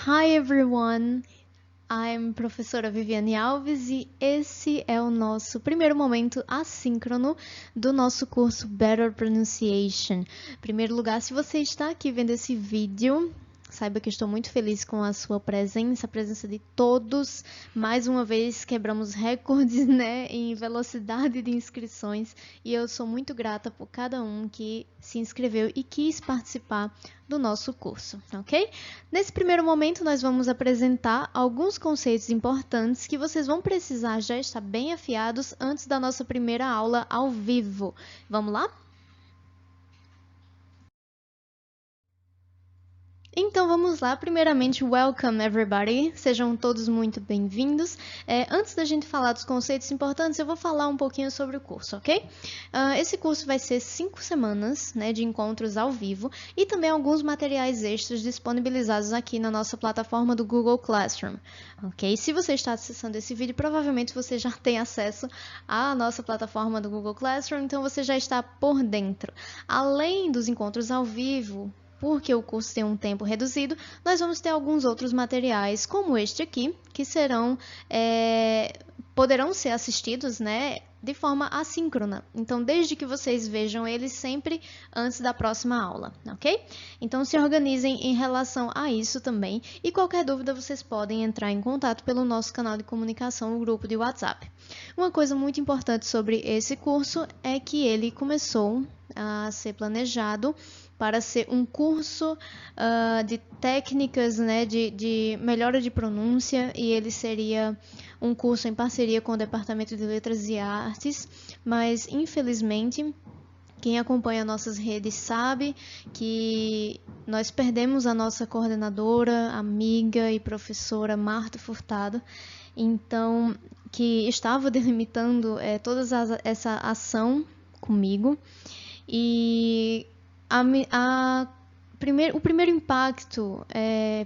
Hi everyone, I'm professora Viviane Alves e esse é o nosso primeiro momento assíncrono do nosso curso Better Pronunciation. Em primeiro lugar, se você está aqui vendo esse vídeo, saiba que estou muito feliz com a sua presença, a presença de todos. Mais uma vez quebramos recordes, em velocidade de inscrições e eu sou muito grata por cada um que se inscreveu e quis participar do nosso curso, ok? Nesse primeiro momento, nós vamos apresentar alguns conceitos importantes que vocês vão precisar já estar bem afiados antes da nossa primeira aula ao vivo. Vamos lá? Então vamos lá, primeiramente, welcome everybody, sejam todos muito bem-vindos. Antes da gente falar dos conceitos importantes, eu vou falar um pouquinho sobre o curso, ok? Esse curso vai ser 5 semanas de encontros ao vivo e também alguns materiais extras disponibilizados aqui na nossa plataforma do Google Classroom, ok? Se você está acessando esse vídeo, provavelmente você já tem acesso à nossa plataforma do Google Classroom, então você já está por dentro. Além dos encontros ao vivo, porque o curso tem um tempo reduzido, nós vamos ter alguns outros materiais, como este aqui, que poderão ser assistidos, de forma assíncrona. Então, desde que vocês vejam eles sempre antes da próxima aula, ok? Então, se organizem em relação a isso também. E qualquer dúvida, vocês podem entrar em contato pelo nosso canal de comunicação, o grupo de WhatsApp. Uma coisa muito importante sobre esse curso é que ele começou a ser planejado para ser um curso de técnicas, de melhora de pronúncia, e ele seria um curso em parceria com o Departamento de Letras e Artes, mas infelizmente quem acompanha nossas redes sabe que nós perdemos a nossa coordenadora, amiga e professora Marta Furtado, então, que estava delimitando toda essa ação comigo, e o primeiro impacto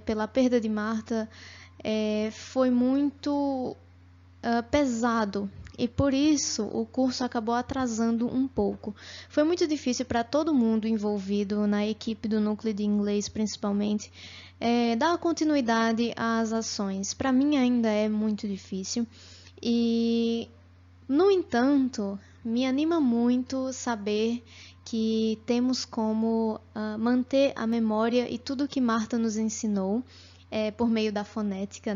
pela perda de Marta foi muito pesado, e por isso o curso acabou atrasando um pouco. Foi muito difícil para todo mundo envolvido na equipe do núcleo de inglês, principalmente, dar continuidade às ações. Para mim ainda é muito difícil e, no entanto, me anima muito saber que temos como manter a memória e tudo que Marta nos ensinou por meio da fonética,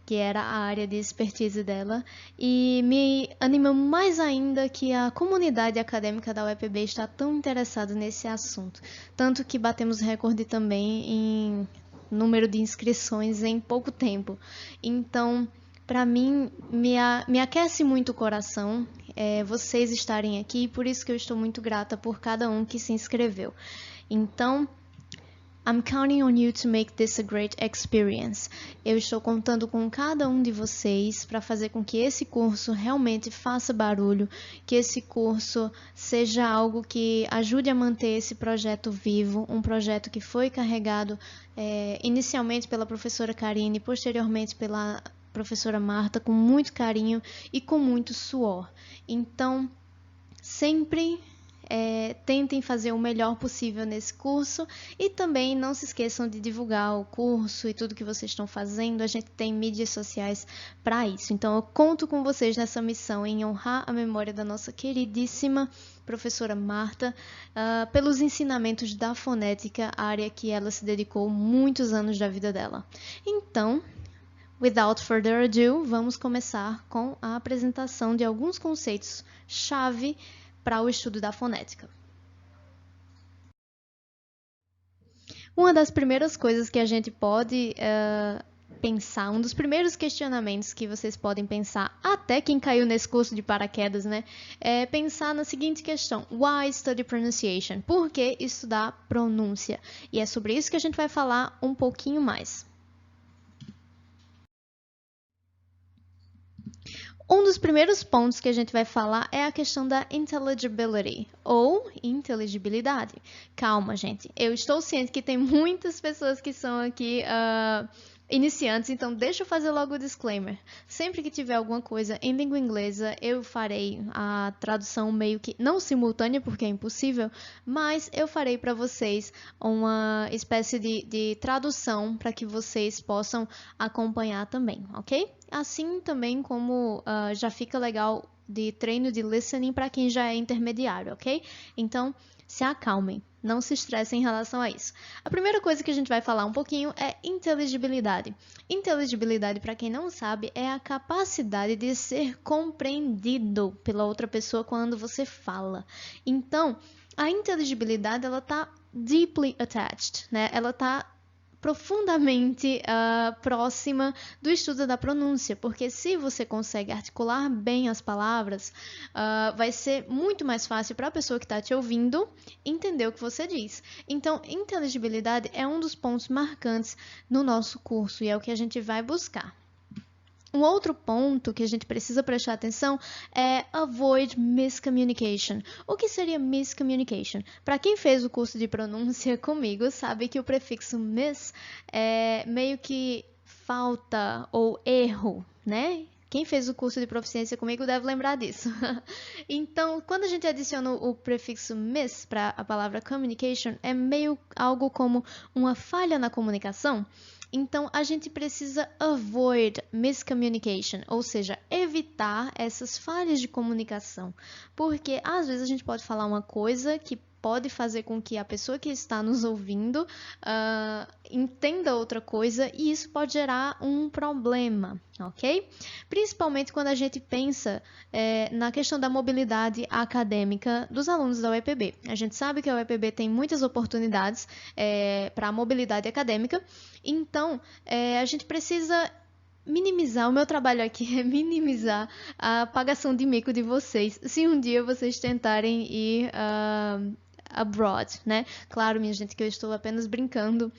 que era a área de expertise dela, e me anima mais ainda que a comunidade acadêmica da UEPB está tão interessada nesse assunto, tanto que batemos recorde também em número de inscrições em pouco tempo. Então, para mim, me aquece muito o coração vocês estarem aqui, por isso que eu estou muito grata por cada um que se inscreveu. Então, I'm counting on you to make this a great experience. Eu estou contando com cada um de vocês para fazer com que esse curso realmente faça barulho, que esse curso seja algo que ajude a manter esse projeto vivo, um projeto que foi carregado inicialmente pela professora Karine, posteriormente pela professora Marta, com muito carinho e com muito suor. Então, sempre tentem fazer o melhor possível nesse curso e também não se esqueçam de divulgar o curso e tudo que vocês estão fazendo. A gente tem mídias sociais para isso. Então, eu conto com vocês nessa missão em honrar a memória da nossa queridíssima professora Marta, pelos ensinamentos da fonética, área que ela se dedicou muitos anos da vida dela. Então, without further ado, vamos começar com a apresentação de alguns conceitos-chave para o estudo da fonética. Uma das primeiras coisas que a gente pode pensar, um dos primeiros questionamentos que vocês podem pensar, até quem caiu nesse curso de paraquedas, é pensar na seguinte questão: why study pronunciation? Por que estudar pronúncia? E é sobre isso que a gente vai falar um pouquinho mais. Um dos primeiros pontos que a gente vai falar é a questão da intelligibility, ou inteligibilidade. Calma, gente. Eu estou ciente que tem muitas pessoas que são aqui iniciantes, então deixa eu fazer logo o disclaimer. Sempre que tiver alguma coisa em língua inglesa, eu farei a tradução meio que não simultânea, porque é impossível, mas eu farei para vocês uma espécie de tradução para que vocês possam acompanhar também, ok? Assim também como já fica legal de treino de listening para quem já é intermediário, ok? Então, se acalmem, não se estressem em relação a isso. A primeira coisa que a gente vai falar um pouquinho é inteligibilidade. Inteligibilidade, para quem não sabe, é a capacidade de ser compreendido pela outra pessoa quando você fala. Então, a inteligibilidade, ela tá deeply attached, né? Ela tá profundamente próxima do estudo da pronúncia, porque se você consegue articular bem as palavras, vai ser muito mais fácil para a pessoa que está te ouvindo entender o que você diz. Então, inteligibilidade é um dos pontos marcantes no nosso curso e é o que a gente vai buscar. Um outro ponto que a gente precisa prestar atenção é avoid miscommunication. O que seria miscommunication? Para quem fez o curso de pronúncia comigo, sabe que o prefixo mis é meio que falta ou erro, né? Quem fez o curso de proficiência comigo deve lembrar disso. Então, quando a gente adiciona o prefixo mis para a palavra communication, é meio algo como uma falha na comunicação. Então, a gente precisa avoid miscommunication, ou seja, evitar essas falhas de comunicação. Porque, às vezes, a gente pode falar uma coisa que pode fazer com que a pessoa que está nos ouvindo entenda outra coisa e isso pode gerar um problema, ok? Principalmente quando a gente pensa na questão da mobilidade acadêmica dos alunos da UEPB. A gente sabe que a UEPB tem muitas oportunidades para a mobilidade acadêmica, então a gente precisa minimizar, o meu trabalho aqui é minimizar a pagação de mico de vocês, se um dia vocês tentarem ir abroad, né? Claro, minha gente, que eu estou apenas brincando.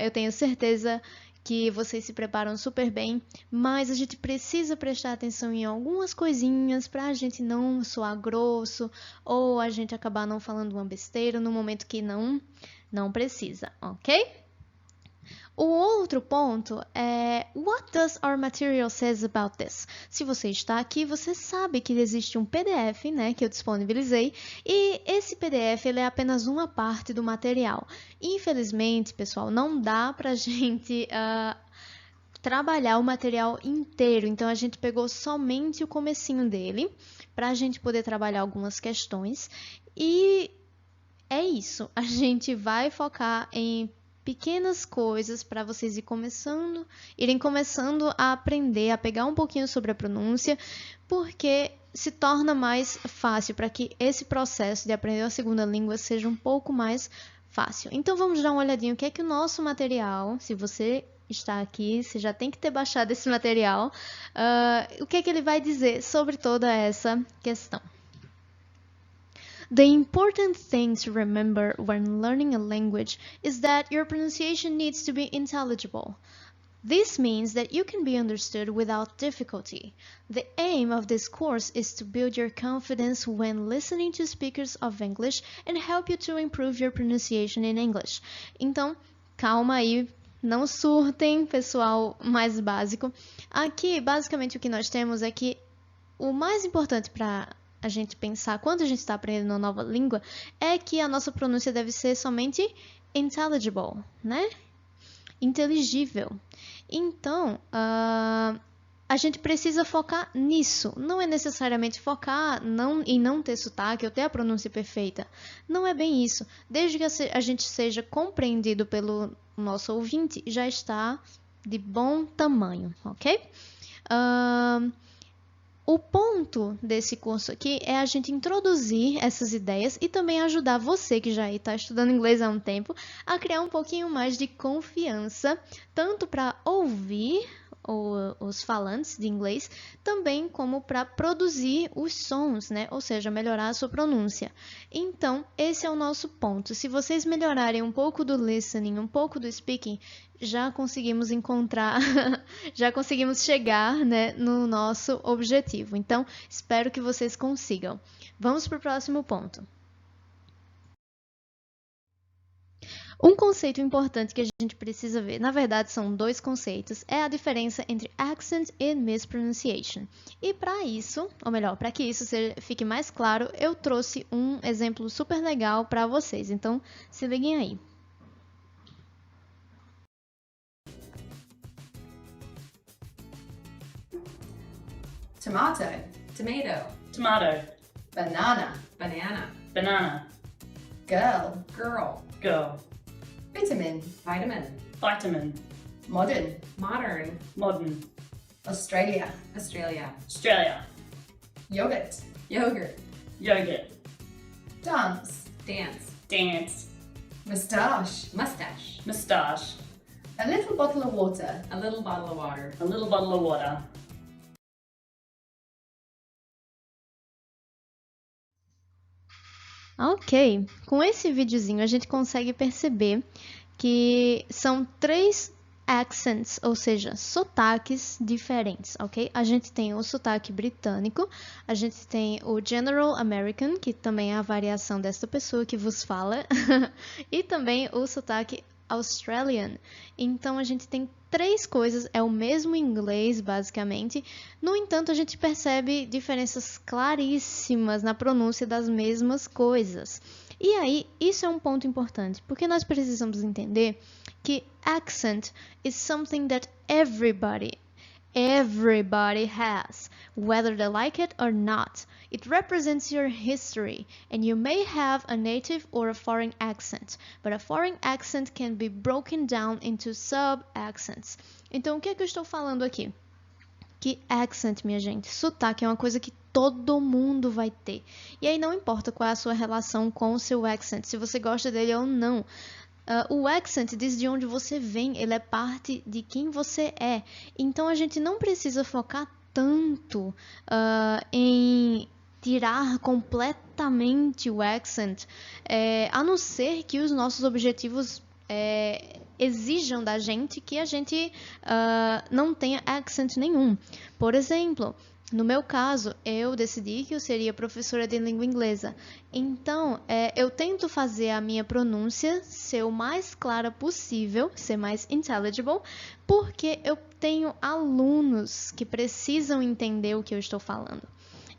Eu tenho certeza que vocês se preparam super bem, mas a gente precisa prestar atenção em algumas coisinhas para a gente não soar grosso ou a gente acabar não falando uma besteira no momento que não precisa, ok? O outro ponto é what does our material says about this? Se você está aqui, você sabe que existe um PDF, né, que eu disponibilizei, e esse PDF ele é apenas uma parte do material. Infelizmente, pessoal, não dá pra gente trabalhar o material inteiro, então a gente pegou somente o comecinho dele para a gente poder trabalhar algumas questões e é isso. A gente vai focar em pequenas coisas para vocês irem começando a aprender, a pegar um pouquinho sobre a pronúncia, porque se torna mais fácil para que esse processo de aprender a segunda língua seja um pouco mais fácil. Então vamos dar uma olhadinha o que é que o nosso material, se você está aqui, você já tem que ter baixado esse material, o que é que ele vai dizer sobre toda essa questão. The important thing to remember when learning a language is that your pronunciation needs to be intelligible. This means that you can be understood without difficulty. The aim of this course is to build your confidence when listening to speakers of English and help you to improve your pronunciation in English. Então, calma aí, não surtem, pessoal mais básico. Aqui, basicamente, o que nós temos é que o mais importante para a gente pensar quando a gente está aprendendo uma nova língua é que a nossa pronúncia deve ser somente intelligible, né? Inteligível. Então, a gente precisa focar nisso. Não é necessariamente focar em não ter sotaque ou ter a pronúncia perfeita. Não é bem isso. Desde que a gente seja compreendido pelo nosso ouvinte, já está de bom tamanho, ok? O ponto desse curso aqui é a gente introduzir essas ideias e também ajudar você que já está estudando inglês há um tempo a criar um pouquinho mais de confiança, tanto para ouvir os falantes de inglês, também como para produzir os sons, né? Ou seja, melhorar a sua pronúncia. Então, esse é o nosso ponto. Se vocês melhorarem um pouco do listening, um pouco do speaking, já conseguimos encontrar, já conseguimos chegar, né, no nosso objetivo. Então, espero que vocês consigam. Vamos para o próximo ponto. Um conceito importante que a gente precisa ver, na verdade são dois conceitos, é a diferença entre accent e mispronunciation. E para isso, ou melhor, para que isso fique mais claro, eu trouxe um exemplo super legal para vocês. Então, se liguem aí. Tomato, tomato, tomato, banana, banana, banana, girl, girl, girl, vitamin, vitamin, vitamin, modern, modern, modern, Australia, Australia, Australia, yogurt, yogurt, yogurt, dance, dance, dance, moustache, mustache, moustache, a little bottle of water, a little bottle of water, a little bottle of water. Ok, com esse videozinho a gente consegue perceber que são três accents, ou seja, sotaques diferentes, ok? A gente tem o sotaque britânico, a gente tem o General American, que também é a variação desta pessoa que vos fala, e também o sotaque Australian. Então a gente tem três coisas, é o mesmo inglês basicamente. No entanto, a gente percebe diferenças claríssimas na pronúncia das mesmas coisas. E aí, isso é um ponto importante, porque nós precisamos entender que accent is something that everybody has, whether they like it or not. It represents your history, and you may have a native or a foreign accent, but a foreign accent can be broken down into sub-accents. Então, o que é que eu estou falando aqui? Que accent, minha gente, sotaque é uma coisa que todo mundo vai ter. E aí não importa qual é a sua relação com o seu accent, se você gosta dele ou não. O accent diz de onde você vem, ele é parte de quem você é. Então a gente não precisa focar tanto em tirar completamente o accent, a não ser que os nossos objetivos exijam da gente que a gente não tenha accent nenhum. Por exemplo, no meu caso, eu decidi que eu seria professora de língua inglesa. Então, eu tento fazer a minha pronúncia ser o mais clara possível, ser mais intelligible, porque eu tenho alunos que precisam entender o que eu estou falando.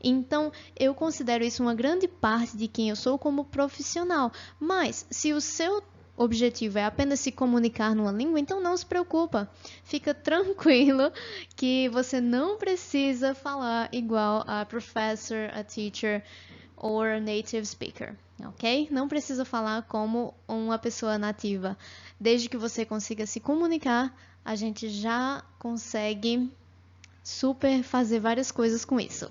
Então, eu considero isso uma grande parte de quem eu sou como profissional. Mas, se o seu objetivo é apenas se comunicar numa língua, então não se preocupa. Fica tranquilo que você não precisa falar igual a professor, a teacher or a native speaker, ok? Não precisa falar como uma pessoa nativa. Desde que você consiga se comunicar, a gente já consegue super fazer várias coisas com isso.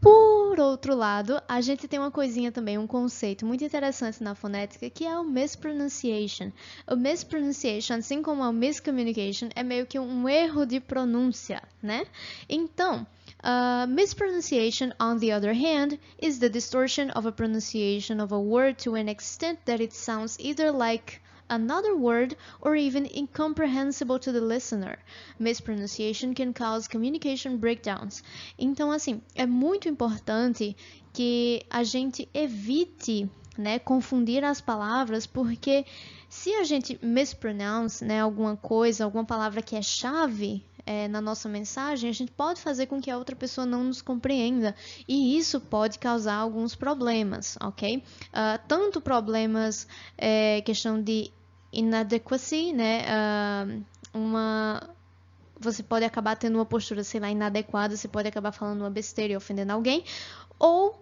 Por outro lado, a gente tem uma coisinha também, um conceito muito interessante na fonética, que é o mispronunciation. O mispronunciation, assim como a miscommunication, é meio que um erro de pronúncia, né? Então, mispronunciation, on the other hand, is the distortion of a pronunciation of a word to an extent that it sounds either like another word or even incomprehensible to the listener. Mispronunciation can cause communication breakdowns. Então, assim, é muito importante que a gente evite, né, confundir as palavras, porque se a gente mispronounce, né, alguma coisa, alguma palavra que é chave na nossa mensagem, a gente pode fazer com que a outra pessoa não nos compreenda, e isso pode causar alguns problemas, ok? Tanto problemas, questão de inadequacy, né? Você pode acabar tendo uma postura, sei lá, inadequada, você pode acabar falando uma besteira e ofendendo alguém, ou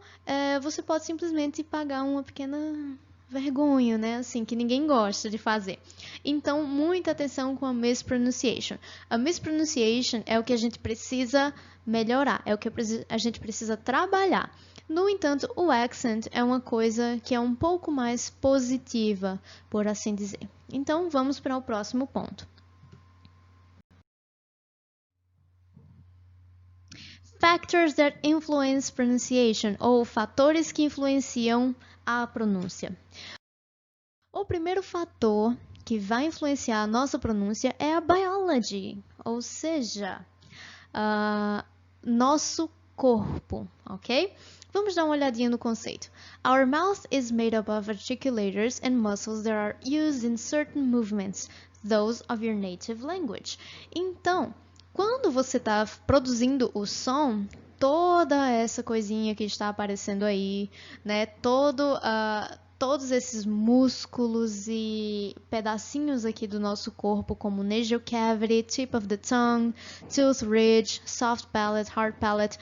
você pode simplesmente pagar uma pequena vergonha, né? Assim, que ninguém gosta de fazer. Então, muita atenção com a mispronunciation. A mispronunciation é o que a gente precisa melhorar, é o que a gente precisa trabalhar. No entanto, o accent é uma coisa que é um pouco mais positiva, por assim dizer. Então, vamos para o próximo ponto. Factors that influence pronunciation, ou fatores que influenciam a pronúncia. O primeiro fator que vai influenciar a nossa pronúncia é a biology, ou seja, nosso corpo, ok? Vamos dar uma olhadinha no conceito. Our mouth is made up of articulators and muscles that are used in certain movements, those of your native language. Então, quando você está produzindo o som, toda essa coisinha que está aparecendo aí, né? Todos esses músculos e pedacinhos aqui do nosso corpo, como nasal cavity, tip of the tongue, tooth ridge, soft palate, hard palate,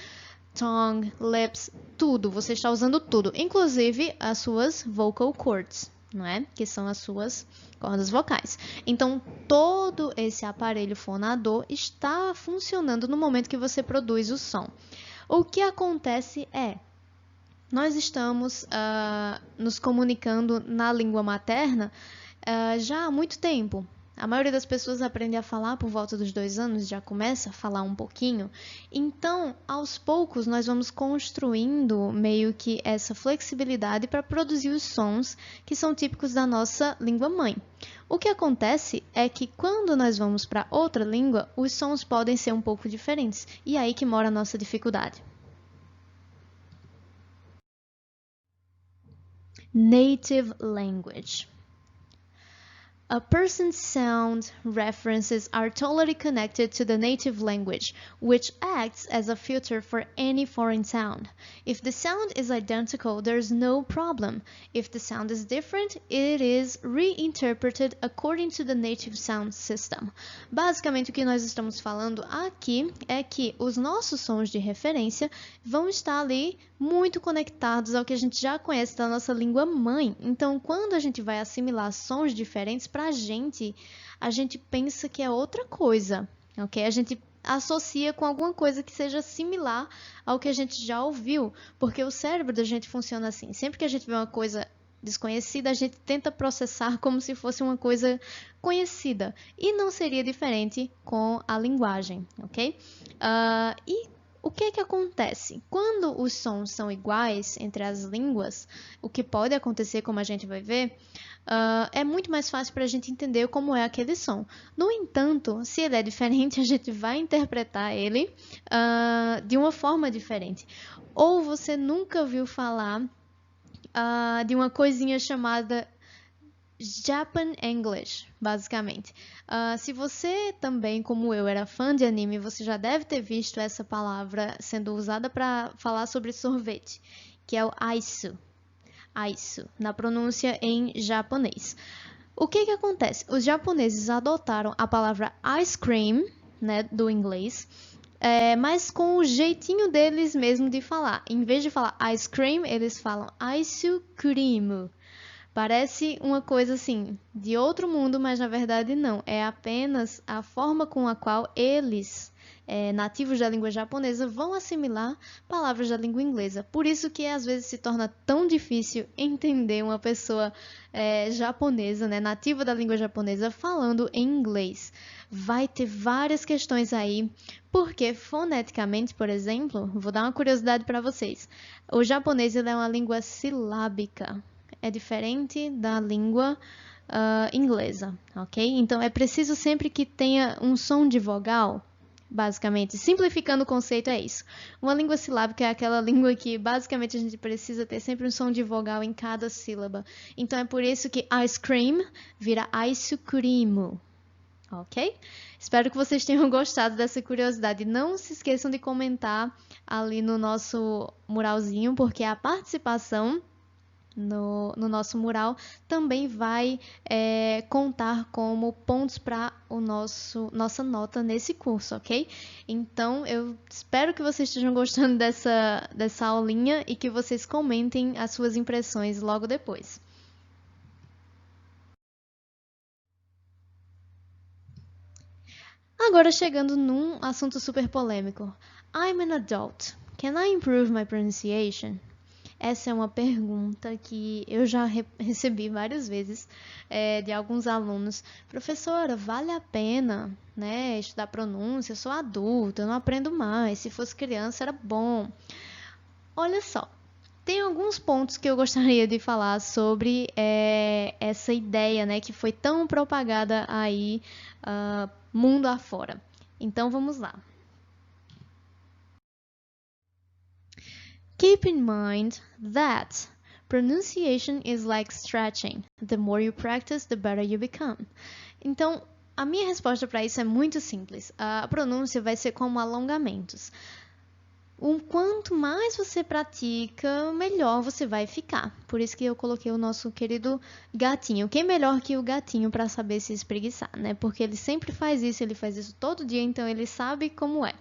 tongue, lips, tudo. Você está usando tudo, inclusive as suas vocal cords, não é? Que são as suas cordas vocais. Então, todo esse aparelho fonador está funcionando no momento que você produz o som. O que acontece é, nós estamos nos comunicando na língua materna já há muito tempo. A maioria das pessoas aprende a falar por volta dos 2 anos, já começa a falar um pouquinho. Então, aos poucos, nós vamos construindo meio que essa flexibilidade para produzir os sons que são típicos da nossa língua mãe. O que acontece é que quando nós vamos para outra língua, os sons podem ser um pouco diferentes. E é aí que mora a nossa dificuldade. Native language. A person's sound references are totally connected to the native language, which acts as a filter for any foreign sound. If the sound is identical, there's no problem. If the sound is different, it is reinterpreted according to the native sound system. Basicamente, o que nós estamos falando aqui é que os nossos sons de referência vão estar ali muito conectados ao que a gente já conhece da nossa língua mãe. Então, quando a gente vai assimilar sons diferentes, pra gente, a gente pensa que é outra coisa, ok? A gente associa com alguma coisa que seja similar ao que a gente já ouviu, porque o cérebro da gente funciona assim. Sempre que a gente vê uma coisa desconhecida, a gente tenta processar como se fosse uma coisa conhecida. E não seria diferente com a linguagem, ok? E o que que acontece? Quando os sons são iguais entre as línguas, o que pode acontecer, como a gente vai ver, é muito mais fácil para a gente entender como é aquele som. No entanto, se ele é diferente, a gente vai interpretar ele de uma forma diferente. Ou você nunca ouviu falar de uma coisinha chamada Japan English, basicamente. Se você também, como eu, era fã de anime, você já deve ter visto essa palavra sendo usada para falar sobre sorvete, que é o aisu. Aisu, na pronúncia em japonês. O que que acontece? Os japoneses adotaram a palavra ice cream, né, do inglês, mas com o jeitinho deles mesmo de falar. Em vez de falar ice cream, eles falam aisu cream. Parece uma coisa assim, de outro mundo, mas na verdade não. É apenas a forma com a qual eles, nativos da língua japonesa, vão assimilar palavras da língua inglesa. Por isso que às vezes se torna tão difícil entender uma pessoa japonesa, né, nativa da língua japonesa, falando em inglês. Vai ter várias questões aí, porque foneticamente, por exemplo, vou dar uma curiosidade para vocês. O japonês ele é uma língua silábica. É diferente da língua inglesa, ok? Então, é preciso sempre que tenha um som de vogal, basicamente. Simplificando o conceito, é isso. Uma língua silábica é aquela língua que, basicamente, a gente precisa ter sempre um som de vogal em cada sílaba. Então, é por isso que ice cream vira ice cream, ok? Espero que vocês tenham gostado dessa curiosidade. Não se esqueçam de comentar ali no nosso muralzinho, porque a participação no nosso mural também vai contar como pontos para nossa nota nesse curso, ok? Então, eu espero que vocês estejam gostando dessa aulinha e que vocês comentem as suas impressões logo depois. Agora chegando num assunto super polêmico. I'm an adult. Can I improve my pronunciation? Essa é uma pergunta que eu já recebi várias vezes de alguns alunos. Professora, vale a pena, né, estudar pronúncia? Eu sou adulta, eu não aprendo mais. Se fosse criança era bom. Olha só, tem alguns pontos que eu gostaria de falar sobre essa ideia, né, que foi tão propagada aí mundo afora. Então vamos lá. Keep in mind that pronunciation is like stretching. The more you practice, the better you become. Então, a minha resposta para isso é muito simples. A pronúncia vai ser como alongamentos. O quanto mais você pratica, melhor você vai ficar. Por isso que eu coloquei o nosso querido gatinho. Quem melhor que o gatinho para saber se espreguiçar, né? Porque ele sempre faz isso, ele faz isso todo dia, então ele sabe como é.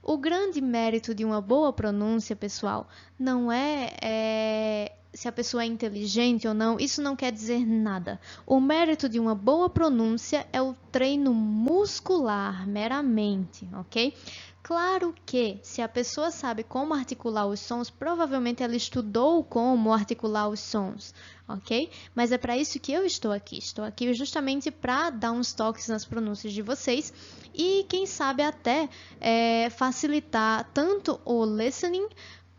O grande mérito de uma boa pronúncia, pessoal, não é se a pessoa é inteligente ou não, isso não quer dizer nada. O mérito de uma boa pronúncia é o treino muscular, meramente, ok? Claro que, se a pessoa sabe como articular os sons, provavelmente ela estudou como articular os sons, ok? Mas é para isso que eu estou aqui. Estou aqui justamente para dar uns toques nas pronúncias de vocês e, quem sabe, até facilitar tanto o listening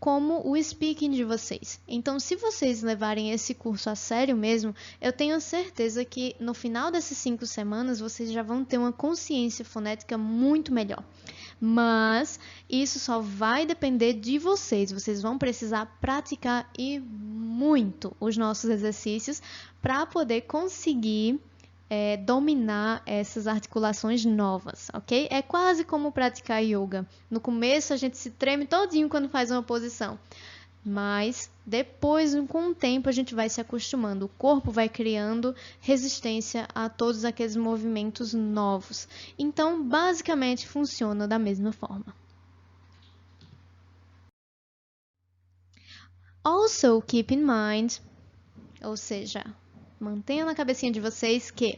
como o speaking de vocês. Então, se vocês levarem esse curso a sério mesmo, eu tenho certeza que no final dessas 5 semanas vocês já vão ter uma consciência fonética muito melhor. Mas isso só vai depender de vocês. Vocês vão precisar praticar e muito os nossos exercícios para poder conseguir dominar essas articulações novas, ok? É quase como praticar yoga. No começo a gente se treme todinho quando faz uma posição, mas depois, com o tempo, a gente vai se acostumando. O corpo vai criando resistência a todos aqueles movimentos novos. Então, basicamente, funciona da mesma forma. Also, keep in mind, ou seja, mantenha na cabecinha de vocês que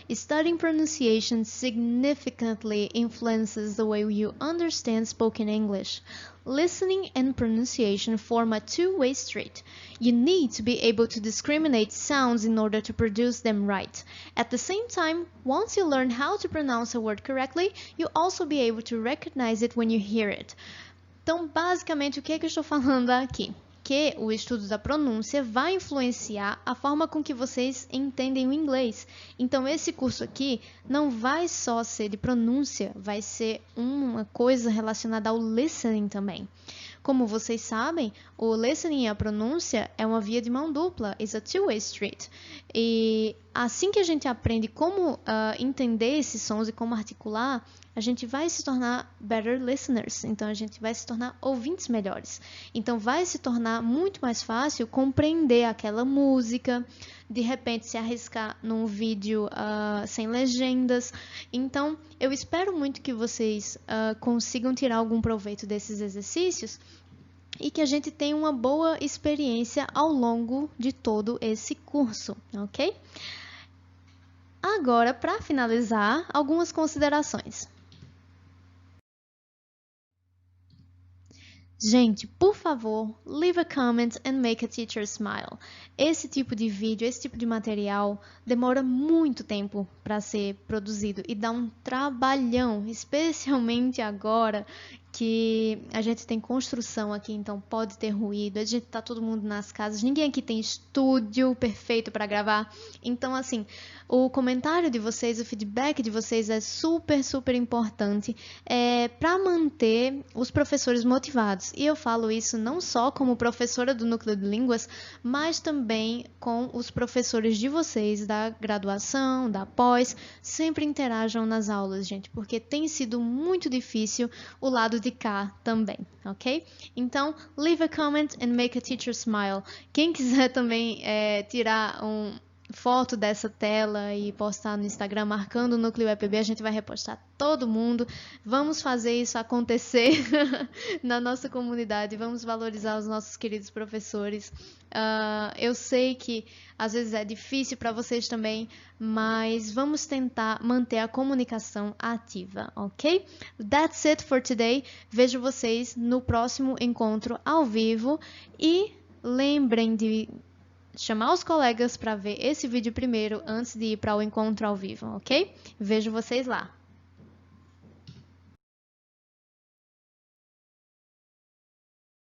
studying pronunciation significantly influences the way you understand spoken English. Listening and pronunciation form a two-way street. You need to be able to discriminate sounds in order to produce them right. At the same time, once you learn how to pronounce a word correctly, you'll also be able to recognize it when you hear it. Então, basicamente, o que é que eu estou falando aqui? Que o estudo da pronúncia vai influenciar a forma com que vocês entendem o inglês. Então, esse curso aqui não vai só ser de pronúncia, vai ser uma coisa relacionada ao listening também. Como vocês sabem, o listening e a pronúncia é uma via de mão dupla, is a two-way street. E assim que a gente aprende como entender esses sons e como articular, a gente vai se tornar better listeners, então a gente vai se tornar ouvintes melhores. Então vai se tornar muito mais fácil compreender aquela música, de repente se arriscar num vídeo sem legendas. Então eu espero muito que vocês consigam tirar algum proveito desses exercícios e que a gente tenha uma boa experiência ao longo de todo esse curso, ok? Agora, para finalizar, algumas considerações. Gente, por favor, leave a comment and make a teacher smile. Esse tipo de vídeo, esse tipo de material demora muito tempo para ser produzido e dá um trabalhão, especialmente agora que a gente tem construção aqui, então pode ter ruído, a gente tá todo mundo nas casas, ninguém aqui tem estúdio perfeito para gravar. Então, assim, o comentário de vocês, o feedback de vocês é super, super importante para manter os professores motivados. E eu falo isso não só como professora do Núcleo de Línguas, mas também com os professores de vocês da graduação, da pós. Sempre interajam nas aulas, gente, porque tem sido muito difícil o lado de cá também, ok? Então, leave a comment and make a teacher smile. Quem quiser também tirar foto dessa tela e postar no Instagram marcando o Núcleo EPB, a gente vai repostar todo mundo. Vamos fazer isso acontecer na nossa comunidade, vamos valorizar os nossos queridos professores. Eu sei que às vezes é difícil para vocês também, mas vamos tentar manter a comunicação ativa, ok? That's it for today. Vejo vocês no próximo encontro ao vivo e lembrem de chamar os colegas para ver esse vídeo primeiro antes de ir para o encontro ao vivo, ok? Vejo vocês lá!